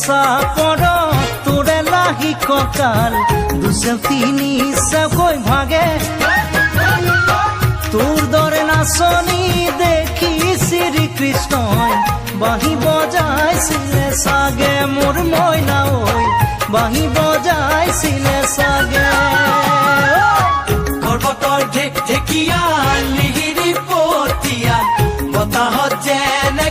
চাপৰ তোৰে লাহি কঁকাল দুচেও তিনি চেওকৈ ভাগে তোৰ দৰে নাচনি দেখি শ্ৰীকৃষ্ণই বাঁহী বজাইছিলে চাগে মোৰ মইনা ঐ বাঁহী বজাইছিলে চাগে পৰ্বতৰ ঢেকীয়া লিহিৰি পতীয়া বতাহত যেনে